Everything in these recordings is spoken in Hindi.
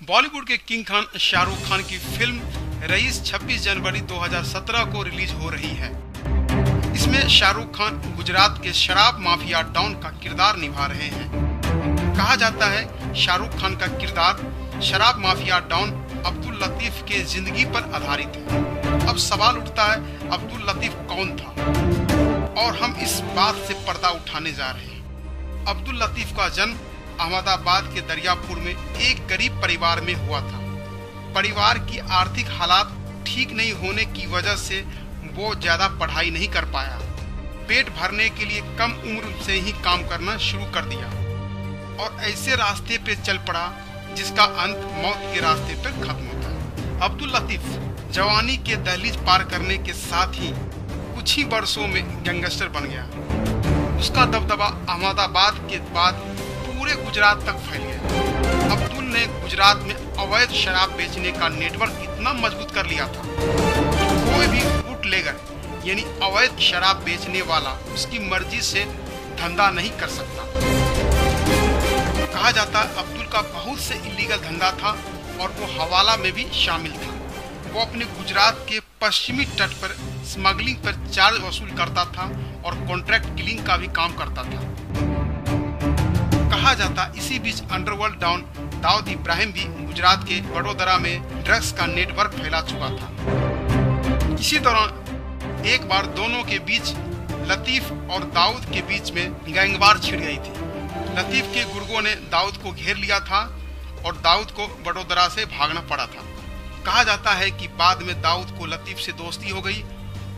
बॉलीवुड के किंग खान शाहरुख खान की फिल्म रईस 26 जनवरी 2017 को रिलीज हो रही है। इसमें शाहरुख खान गुजरात के शराब माफिया डॉन का किरदार निभा रहे हैं। कहा जाता है शाहरुख खान का किरदार शराब माफिया डॉन अब्दुल लतीफ के जिंदगी पर आधारित है। अब सवाल उठता है अब्दुल लतीफ कौन था, और हम इस बात से पर्दा उठाने जा रहे हैं। अब्दुल लतीफ का जन्म अहमदाबाद के दरियापुर में एक गरीब परिवार में हुआ था। परिवार की आर्थिक हालात ठीक नहीं होने की वजह से वो ज्यादा पढ़ाई नहीं कर पाया। पेट भरने के लिए कम उम्र से ही काम करना शुरू कर दिया और ऐसे रास्ते पे चल पड़ा जिसका अंत मौत के रास्ते पर खत्म होता है। अब्दुल लतीफ जवानी के दहलीज पार करने के साथ ही कुछ ही वर्षों में गैंगस्टर बन गया। उसका दबदबा अहमदाबाद के बाद पूरे गुजरात तक फैल गया। अब्दुल ने गुजरात में अवैध शराब बेचने का नेटवर्क इतना मजबूत कर लिया था कि कोई भी बूटलेगर यानी अवैध शराब बेचने वाला उसकी मर्जी से धंधा नहीं कर सकता। कहा जाता है अब्दुल का बहुत से इलीगल धंधा था और वो हवाला में भी शामिल था। वो अपने गुजरात के पश्चिमी तट पर स्मगलिंग पर चार्ज वसूल करता था और कॉन्ट्रैक्ट किलिंग का भी काम करता था। कहा जाता इसी बीच अंडरवर्ल्ड डॉन दाऊद इब्राहिम भी गुजरात के वडोदरा में ड्रग्स का नेटवर्क फैला चुका था। इसी दौरान एक बार दोनों के बीच लतीफ और दाऊद के बीच में गैंगवार छिड़ गई थी। लतीफ के गुर्गों ने दाऊद को घेर लिया था और दाऊद को वडोदरा से भागना पड़ा था। कहा जाता है कि बाद में दाऊद को लतीफ से दोस्ती हो गई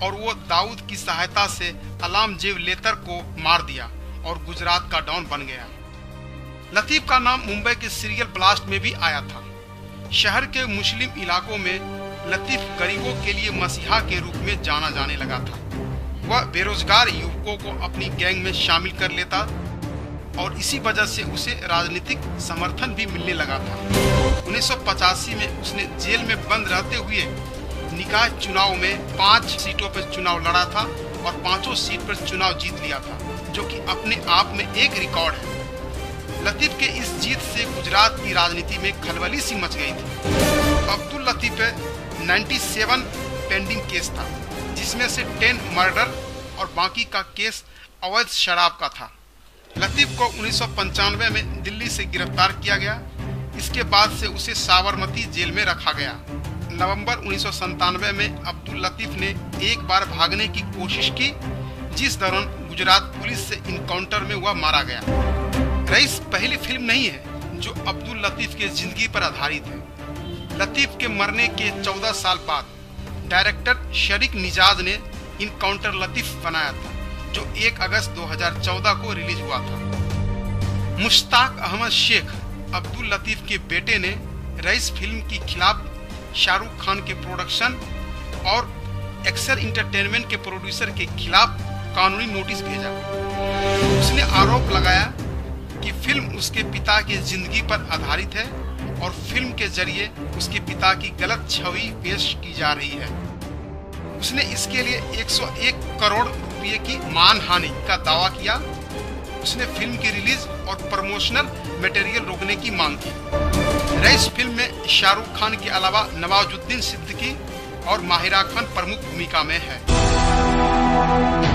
और वो दाऊद की सहायता से अलाम जेब लेतर को मार दिया और गुजरात का डॉन बन गया। लतीफ का नाम मुंबई के सीरियल ब्लास्ट में भी आया था। शहर के मुस्लिम इलाकों में लतीफ गरीबों के लिए मसीहा के रूप में जाना जाने लगा था। वह बेरोजगार युवकों को अपनी गैंग में शामिल कर लेता और इसी वजह से उसे राजनीतिक समर्थन भी मिलने लगा था। 1985 में उसने जेल में बंद रहते हुए निकाय चुनाव में 5 सीटों पर चुनाव लड़ा था और 5 सीट पर चुनाव जीत लिया था, जो कि अपने आप में एक रिकॉर्ड है। लतीफ के इस जीत से गुजरात की राजनीति में खलबली सी मच गई थी। अब्दुल लतीफ पे 97 पेंडिंग केस था, जिसमें से 10 मर्डर और बाकी का केस अवैध शराब का था। लतीफ को 1995 में दिल्ली से गिरफ्तार किया गया। इसके बाद से उसे साबरमती जेल में रखा गया। नवंबर 1997 में अब्दुल लतीफ ने एक बार भागने की कोशिश की, जिस दौरान गुजरात पुलिस से इनकाउंटर में वह मारा गया। रईस पहली फिल्म नहीं है जो अब्दुल लतीफ की जिंदगी पर आधारित है। लतीफ के मरने के 14 साल बाद डायरेक्टर शरीक निजाज ने इनकाउंटर लतीफ बनाया था, जो 1 अगस्त 2014 को रिलीज हुआ था। मुश्ताक अहमद शेख अब्दुल लतीफ के बेटे ने रईस फिल्म के खिलाफ शाहरुख खान के प्रोडक्शन और एक्सेल इंटरटेनमेंट के प्रोड्यूसर के खिलाफ कानूनी नोटिस भेजा। उसने आरोप लगाया कि फिल्म उसके पिता की जिंदगी पर आधारित है और फिल्म के जरिए उसके पिता की गलत छवि पेश की जा रही है। उसने इसके लिए 101 करोड़ रुपए की मानहानि का दावा किया। उसने फिल्म की रिलीज और प्रमोशनल मटेरियल रोकने की मांग की। रईस फिल्म में शाहरुख खान के अलावा नवाजुद्दीन सिद्दीकी और माहिरा खान प्रमुख भूमिका में है।